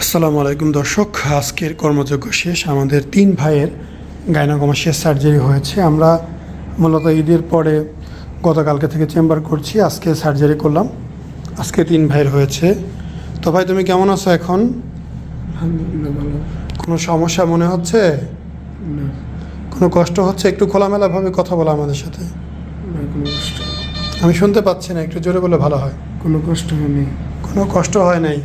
আসসালামু আলাইকুম দর্শক, আজকের কর্মযজ্ঞ শেষ। আমাদের 3 ভাইয়ের গাইনোকমাস্টিয়ার সার্জারি হয়েছে। আমরা মূলত ঈদের পরে গতকালকে থেকে চেম্বার করছি, আজকে সার্জারি করলাম। আজকে 3 ভাইয়ের হয়েছে। তো ভাই, তুমি কেমন আছো এখন? আলহামদুলিল্লাহ ভালো। কোনো সমস্যা মনে হচ্ছে? না, কোনো কষ্ট হচ্ছে? একটু খোলামেলাভাবে কথা বলো আমাদের সাথে। না কোনো কষ্ট, আমি শুনতে পাচ্ছি না, একটু জোরে বলে ভালো হয়। কোনো কষ্ট হয়নি। কোনো কষ্ট হয় নাই?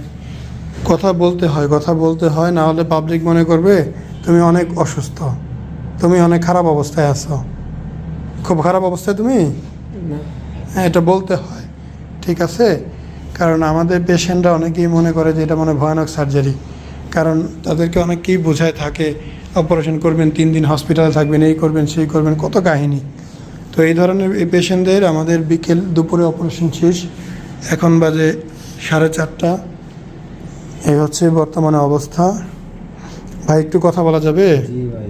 কথা বলতে হয়, কথা বলতে হয়, না হলে পাবলিক মনে করবে তুমি অনেক অসুস্থ, তুমি অনেক খারাপ অবস্থায় আছো। খুব খারাপ অবস্থায় তুমি? না, হ্যাঁ, এটা বলতে হয়, ঠিক আছে? কারণ আমাদের পেশেন্টরা অনেকেই মনে করে যে এটা মনে ভয়ানক সার্জারি, কারণ তাদেরকে অনেকেই বোঝায় থাকে অপারেশন করবেন, 3 দিন হসপিটালে থাকবেন, এই করবেন সেই করবেন, কত কাহিনী। তো এই ধরনের এই পেশেন্টদের আমাদের বিকেল দুপুরে অপারেশন শেষ, এখন বাজে 4:30। এই হচ্ছে বর্তমানে অবস্থা। ভাই, একটু কথা বলা যাবে? জি ভাই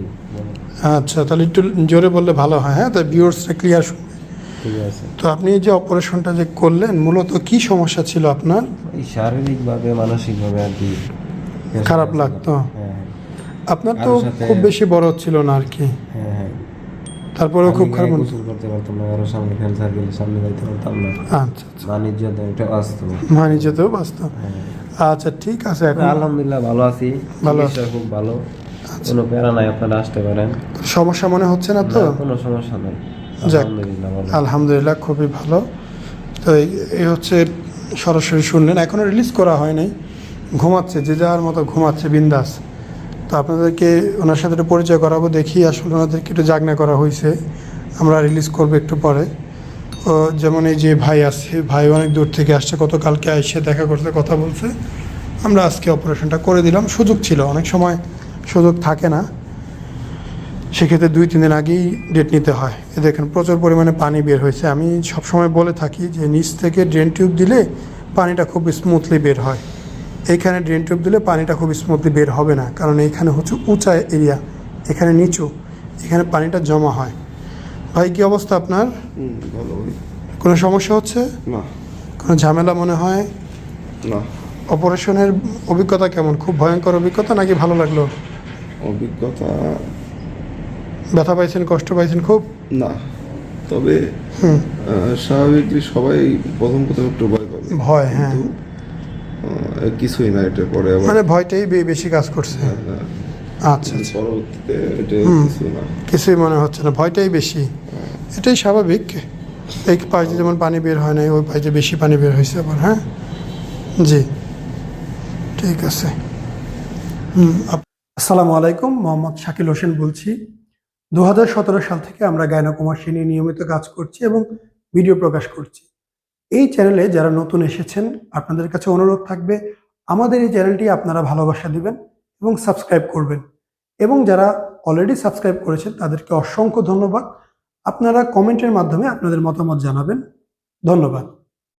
আচ্ছা, তাহলে একটু জোরে বললে ভালো হয়। হ্যাঁ, তাই ভিউয়ার্সরা ক্লিয়ার শুনবে। ঠিক আছে। তো আপনি এই যে অপারেশনটা যে করলেন, মূলত কি সমস্যা ছিল আপনার? এই শারীরিকভাবে মানসিকভাবে আর কি খারাপ লাগতো? হ্যাঁ আপনার তো কারোর সাথে- খুব বেশি বড় ছিল না আর কি, হ্যাঁ হ্যাঁ তারপরেও খুব খারাপ। গোসল করতে পারতাম না, কারোর সামনে ফ্যান সার্কেলের সামনে যাইতে পারতাম না। আচ্ছা আচ্ছা, বাণিজ্য এটা বাস্তব। মানি যেতেও বাস্তব। হ্যাঁ, আচ্ছা, ঠিক আছে। এখন আলহামদুলিল্লাহ ভালো আছি, ভালো চিকিৎসা খুব ভালো, কোনো প্যারা নাই, আপনারা আসতে পারেন। সমস্যা মনে হচ্ছে না তো? না, কোনো সমস্যা নাই, যাক, আলহামদুলিল্লাহ ভালো। আলহামদুলিল্লাহ, খুবই ভালো। তো এই হচ্ছে সরাসরি শুনলেন, এখনও রিলিজ করা হয় নাই, ঘুমাচ্ছে, যে যার মতো ঘুমাচ্ছে বিন্দাস। তো আপনাদেরকে ওনার সাথে একটু পরিচয় করাবো, দেখি আসলে ওনাদেরকে একটু জাগনা করা হয়েছে, আমরা রিলিজ করবো একটু পরে। ও যেমন এই যে ভাই আছে, ভাই অনেক দূর থেকে আসছে, গতকালকে এসে দেখা করতে, কথা বলছে। আমরা আজকে অপারেশনটা করে দিলাম। সুযোগ ছিল, অনেক সময় সুযোগ থাকে না, সেক্ষেত্রে 2-3 দিন আগেই ডেট নিতে হয়। এ দেখেন, প্রচুর পরিমাণে পানি বের হয়েছে। আমি সবসময় বলে থাকি যে নিচ থেকে ড্রেন টিউব দিলে পানিটা খুব স্মুথলি বের হয়, এইখানে ড্রেন টিউব দিলে পানিটা খুব স্মুথলি বের হবে না, কারণ এইখানে হচ্ছে উঁচা এরিয়া, এখানে নিচু, এখানে পানিটা জমা হয়। ভাই, কী অবস্থা আপনার? ভালো ভাই। কোনো সমস্যা হচ্ছে? না কোনো ঝামেলা মনে হয়? না, অপারেশনের অভিজ্ঞতা কেমন? খুব ভয়ঙ্কর অভিজ্ঞতা নাকি ভালো লাগলো? অভিজ্ঞতা ব্যথা পাইছেন, কষ্ট পাইছেন খুব? না, তবে স্বাভাবিকলি সবাই প্রথম একটু ভয় পাবে, ভয়, হ্যাঁ। কিন্তু কিছুই না, এটা পরে আবার মানে ভয়টাই বেশি কাজ করছে। আচ্ছা আচ্ছা, পরবর্তীতে এটা কিছু না। কিছুই মনে হচ্ছে না, ভয়টাই বেশি। এটাই স্বাভাবিক। এই পাইতে যেমন পানি বের হয় না, ওই পাইতে বেশি পানি বের হয়েছে আবার। হ্যাঁ, জি, ঠিক আছে। আসসালামু আলাইকুম, মোহাম্মদ শাকিল হোসেন বলছি। 2017 সাল থেকে আমরা গাইনোকমাস্টি নিয়ে নিয়মিত কাজ করছি এবং ভিডিও প্রকাশ করছি। এই চ্যানেলে যারা নতুন এসেছেন, আপনাদের কাছে অনুরোধ থাকবে আমাদের এই চ্যানেলটি আপনারা ভালোবাসা দিবেন এবং সাবস্ক্রাইব করবেন। এবং যারা অলরেডি সাবস্ক্রাইব করেছেন তাদেরকে অসংখ্য ধন্যবাদ। আপনারা কমেন্টের মাধ্যমে আপনাদের মতামত জানাবেন। ধন্যবাদ।